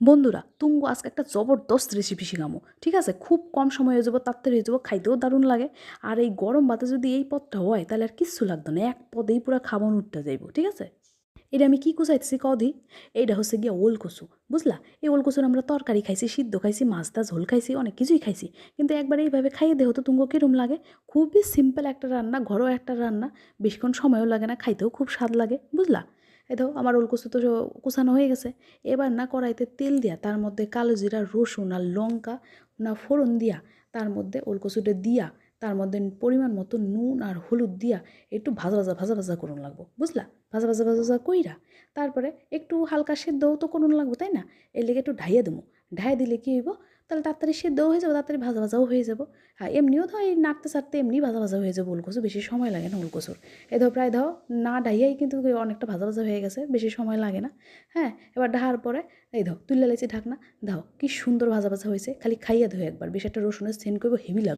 বন্ধুরা তুঙ্গো আজকে একটা জবরদস্ত রেসিপি শিখামো, ঠিক আছে? খুব কম সময় হয়ে যাবো, তাড়াতাড়ি হয়ে যাবো, খাইতেও দারুণ লাগে। আর এই গরম ভাতে যদি এই পদটা হয় তাহলে আর কিচ্ছু লাগতো না, এক পদেই পুরো খাবন উঠতে যাইব, ঠিক আছে? এটা আমি কি কুচাইতেছি কদি, এইটা হচ্ছে গিয়া ওল কচু, বুঝলা? এই ওল কচুর আমরা তরকারি খাইছি, সিদ্ধ খাইছি, মাছ টাছ ঝোল খাইছি, অনেক কিছুই খাইছি। কিন্তু একবার এইভাবে খাইয়ে দেহ তো তুঙ্গ কিরম লাগে। খুবই সিম্পল একটা রান্না, ঘরোয়া একটা রান্না, বেশিক্ষণ সময়ও লাগে না, খাইতেও খুব স্বাদ লাগে, বুঝলা? এই দেখো আমার ওল কচু তো কুচানো হয়ে গেছে। এবার না কড়াইতে তেল দিয়া তার মধ্যে কালো জিরা, রসুন আর লঙ্কা না ফোড়ন দিয়া তার মধ্যে ওল কচুটা দিয়া তার মধ্যে পরিমাণ মতো নুন আর হলুদ দিয়া একটু ভাজা ভাজা ভাজা ভাজা করুন লাগবো, বুঝলা? ভাজা ভাজা ভাজা ভাজা কইরা তারপরে একটু হালকা সেদ্ধও তো করুন লাগবো, তাই না? এর লেগে একটু ঢাইয়া দেবো। ঢাইয়া দিলে কী হইব, তাহলে তাড়াতাড়ি সেদ্ধও হয়ে যাবো, তাড়াতাড়ি ভাজা ভাজাও হয়ে যাবো। হ্যাঁ, এমনিও ধর এই নাড়তে চাড়তে এমনি ভাজা ভাজা হয়ে যাবো, ওল কচু বেশি সময় লাগে না ওল কচুর। এ ধর প্রায় ধর না ডাইয়াই কিন্তু অনেকটা ভাজা ভাজা হয়ে গেছে, বেশি সময় লাগে না। হ্যাঁ, এবার ঢাকার পরে এই ধর তুলে লেছি ঢাকনা, দাও কি সুন্দর ভাজা ভাজা হয়েছে। খালি খাইয়া ধো একবার, বেশ একটা রসুনের সেন্ট করবো, হেভি লাগবে।